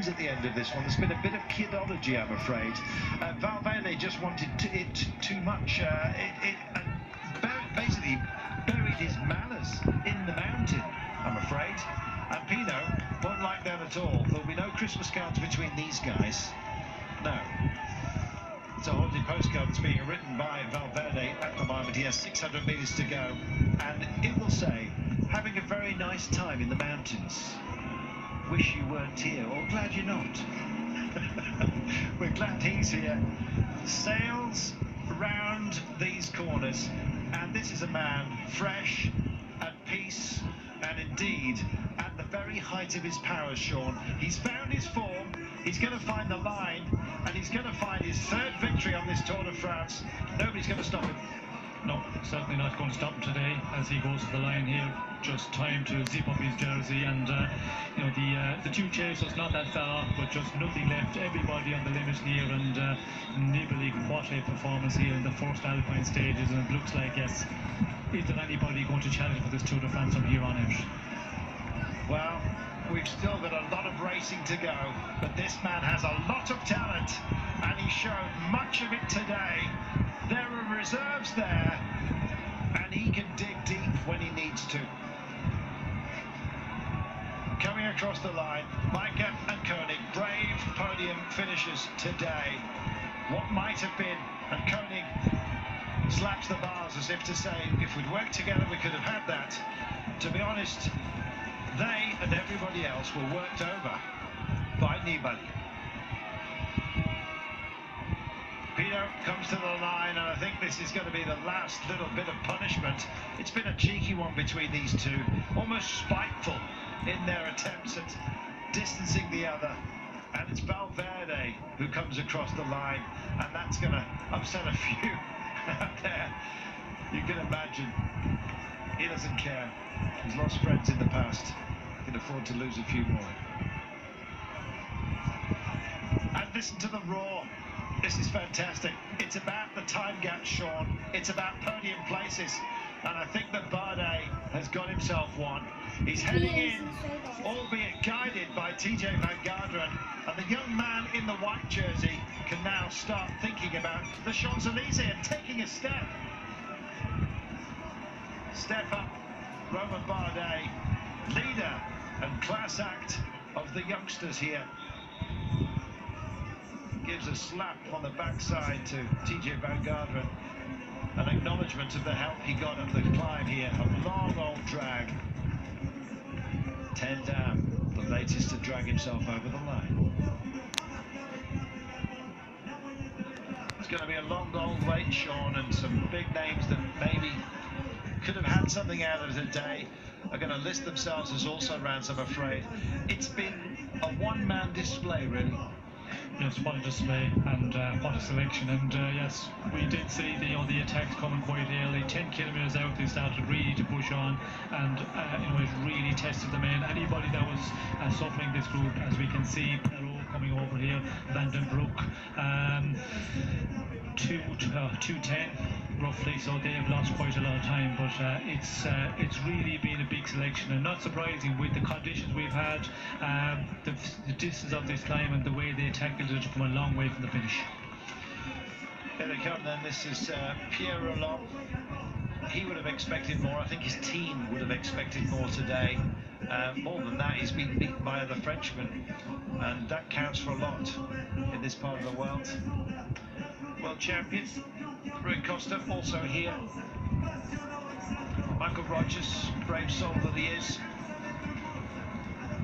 teams at the end of this one. There's been a bit of kidology, I'm afraid. Valverde just wanted it too much. Basically buried his manners in the mountain, I'm afraid. And Pino won't like that at all. There'll be no Christmas cards between these guys. No. It's a holiday postcard that's being written by Valverde at the moment. He has 600 metres to go, and it will say, having a very nice time in the mountains. Wish you weren't here, or glad you're not. We're glad he's here. Sails round these corners, and this is a man fresh, at peace, and indeed at the very height of his powers, Sean. He's found his form, he's going to find the line, and he's going to find his third victory on this Tour de France. Nobody's going to stop him. No, certainly not going to stop him today as he goes to the line here. Just time to zip up his jersey, and you know, the two chasers not that far off, but just nothing left. Everybody on the limit here, and nibbling. What a performance here in the first Alpine stages, and it looks like, yes, is there anybody going to challenge for this Tour de France from here on out? Well, we've still got a lot of racing to go, but this man has a lot of talent, and he showed much of it today. There are reserves there, and he can dig deep when he needs to. Coming across the line, Micah and Koenig, brave podium finishers today. What might have been, and Koenig slaps the bars as if to say, if we'd worked together we could have had that. To be honest, they and everybody else were worked over by Nibali. Pino comes to the line, and I think this is going to be the last little bit of punishment. It's been a cheeky one between these two, almost spiteful in their attempts at distancing the other. And it's Valverde who comes across the line, and that's going to upset a few out there. You can imagine. He doesn't care. He's lost friends in the past. He can afford to lose a few more. And listen to the roar. This is fantastic. It's about the time gap, Sean. It's about podium places. And I think that Bardet has got himself one. He's heading in, albeit guided by TJ Van Garderen. And the young man in the white jersey can now start thinking about the Champs-Élysées and taking a step. Step up, Romain Bardet, leader and class act of the youngsters here. Gives a slap on the backside to TJ Van Garderen. An acknowledgement of the help he got up the climb here. A long old drag. 10 down, the latest to drag himself over the line. It's going to be a long old wait, Sean, and some big names that maybe could have had something out of today are going to list themselves as also rounds, I'm afraid. It's been a one-man display, really. Yes, what a display, and what a selection. And yes, we did see the attacks coming quite early. 10 kilometres out, they started really to push on, and you know, it really tested the men. Anybody that was suffering this group, as we can see, Perrault coming over here, Van den Broek, 2:10 roughly, so they have lost quite a lot of time, but it's really been a big selection, and not surprising with the conditions we've had, the distance of this climb and the way they tackled it, to come a long way from the finish. Here they come then. This is Pierre Rolland. He would have expected more. I think his team would have expected more today. More than that, he's been beaten by other Frenchmen, and that counts for a lot in this part of the world. World champion Rui Costa also here. Michael Rogers, brave soul that he is.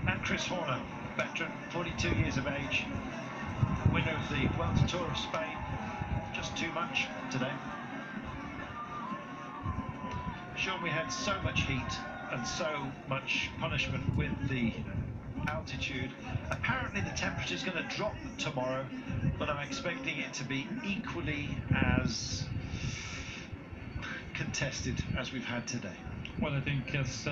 And Chris Horner, veteran, 42 years of age, winner of the World Tour of Spain. Just too much today. Sean, we had so much heat and so much punishment with the altitude. Apparently the temperature is going to drop tomorrow, but I'm expecting it to be equally as contested as we've had today. Well, I think, yes,